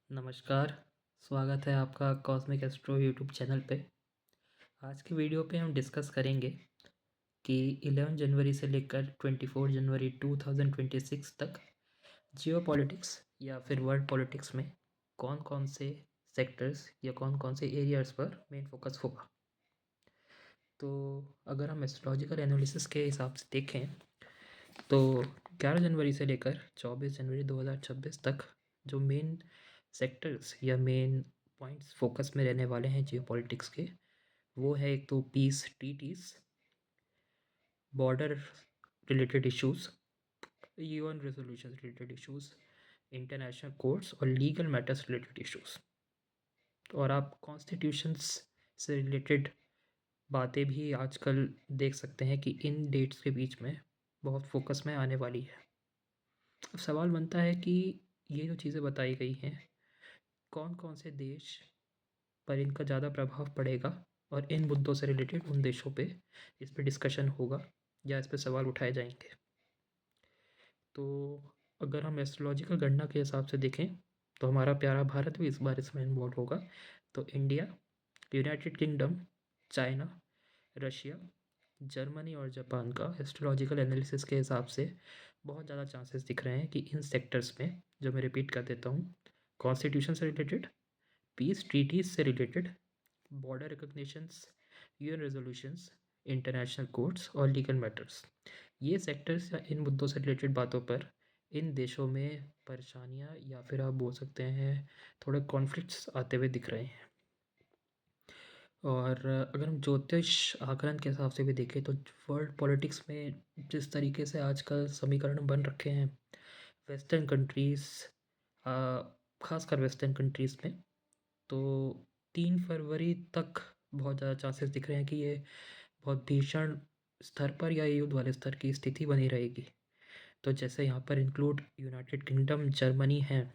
नमस्कार, स्वागत है आपका कॉस्मिक एस्ट्रो यूट्यूब चैनल पे। आज की वीडियो पे हम डिस्कस करेंगे कि 11 जनवरी से लेकर 24 जनवरी 2026 तक जियोपॉलिटिक्स या फिर वर्ल्ड पॉलिटिक्स में कौन-कौन से सेक्टर्स या कौन-कौन से एरियाज़ पर मेन फोकस होगा। तो अगर हम एस्ट्रोलॉजिकल एनालिसिस के हिसाब से देखें तो 11 जनवरी से लेकर 24 जनवरी 2026 तक जो मेन सेक्टर्स या मेन पॉइंट्स फोकस में रहने वाले हैं जियोपॉलिटिक्स के, वो है एक तो peace treaties, border related issues, UN resolution related issues, international courts और लीगल मैटर्स रिलेटेड इश्यूज। और आप कॉन्स्टिट्यूशंस से रिलेटेड बातें भी आजकल देख सकते हैं कि इन डेट्स के बीच में बहुत फोकस में आने वाली है। अब सवाल बनता है कि ये जो चीज़ें बताई गई हैं, कौन कौन से देश पर इनका ज़्यादा प्रभाव पड़ेगा और इन मुद्दों से रिलेटेड उन देशों पे इस पे डिस्कशन होगा या इस पे सवाल उठाए जाएंगे। तो अगर हम एस्ट्रोलॉजिकल गणना के हिसाब से देखें तो हमारा प्यारा भारत भी इस बार इसमें इन्वॉल्व होगा। तो India, United kingdom, China, Russia, Germany और जापान का एस्ट्रोलॉजिकल एनालिसिस के हिसाब से बहुत ज़्यादा चांसेस दिख रहे हैं कि इन सेक्टर्स में, जो मैं रिपीट कर देता हूँ, कॉन्स्टिट्यूशन से रिलेटेड, पीस ट्रीटीज से related, border recognitions, UN resolutions, international courts और लीगल मैटर्स, ये सेक्टर्स या इन मुद्दों से रिलेटेड बातों पर इन देशों में परेशानियां या फिर आप बोल सकते हैं थोड़े कॉन्फ्लिक्ट्स आते हुए दिख रहे हैं। और अगर हम ज्योतिष आकलन के हिसाब से भी देखें तो वर्ल्ड पॉलिटिक्स में जिस तरीके से आजकल समीकरण बन रखे हैं वेस्टर्न कंट्रीज़, खासकर वेस्टर्न कंट्रीज़ में, तो 3 फरवरी तक बहुत ज़्यादा चांसेस दिख रहे हैं कि ये बहुत भीषण स्तर पर या युद्ध वाले स्तर की स्थिति बनी रहेगी। तो जैसे यहाँ पर इंक्लूड यूनाइटेड किंगडम, जर्मनी हैं,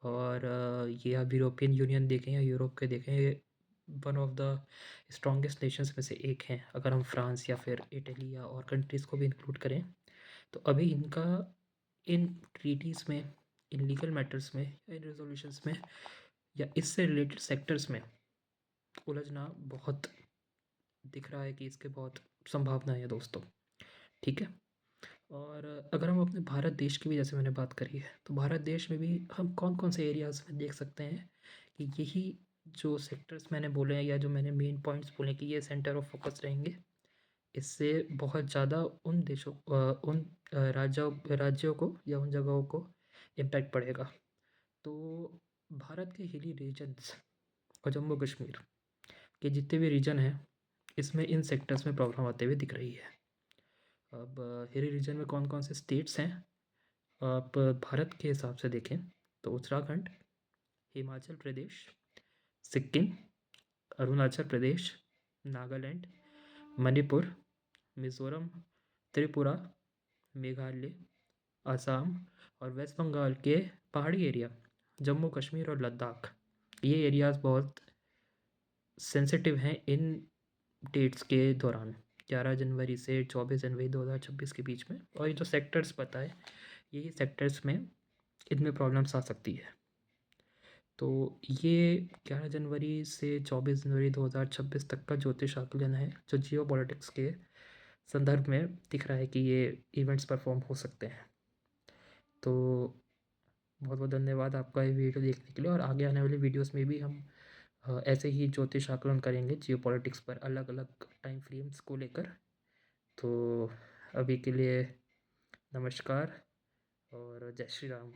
और ये आप यूरोपियन यूनियन देखें या यूरोप के देखें, ये one of the strongest Nations में से एक हैं। अगर हम फ्रांस या फिर इटली या और कंट्रीज़ को भी इंक्लूड करें तो अभी इनका इन ट्रीटीज़ में, इन लीगल मैटर्स में, इन रेजोल्यूशंस में या इससे रिलेटेड सेक्टर्स में उलझना बहुत दिख रहा है कि इसके बहुत संभावना है दोस्तों। ठीक है। और अगर हम अपने भारत देश की भी, जैसे मैंने बात करी है, तो भारत देश में भी हम कौन कौन से एरियाज़ में देख सकते हैं कि यही जो सेक्टर्स मैंने बोले हैं या जो मैंने मेन पॉइंट्स बोले कि ये सेंटर ऑफ फोकस रहेंगे, इससे बहुत ज़्यादा उन देशों उन राज्यों को या उन जगहों को इम्पैक्ट पड़ेगा। तो भारत के हिली रीजन्स और जम्मू कश्मीर के जितने भी रीजन हैं, इसमें इन सेक्टर्स में प्रॉब्लम आते हुए दिख रही है। अब हिली रीजन में कौन कौन से स्टेट्स हैं, आप भारत के हिसाब से देखें तो उत्तराखंड, हिमाचल प्रदेश, सिक्किम, अरुणाचल प्रदेश, नागालैंड, मणिपुर, मिज़ोरम, त्रिपुरा, मेघालय, असम और वेस्ट बंगाल के पहाड़ी एरिया, जम्मू कश्मीर और लद्दाख, ये एरियाज़ बहुत सेंसिटिव हैं इन डेट्स के दौरान, 11 जनवरी से 24 जनवरी 2026 के बीच में। और ये जो सेक्टर्स बताए, यही सेक्टर्स में इनमें प्रॉब्लम्स आ सकती है। तो ये 11 जनवरी से 24 जनवरी 2026 तक का ज्योतिष आकलन है, जो जियो पॉलिटिक्स के संदर्भ में दिख रहा है कि ये इवेंट्स परफॉर्म हो सकते हैं। तो बहुत बहुत धन्यवाद आपका ये वीडियो देखने के लिए, और आगे आने वाली वीडियोस में भी हम ऐसे ही ज्योतिष आकलन करेंगे जियो पॉलिटिक्स पर अलग अलग टाइम फ्रेम्स को लेकर। तो अभी के लिए नमस्कार और जय श्री राम।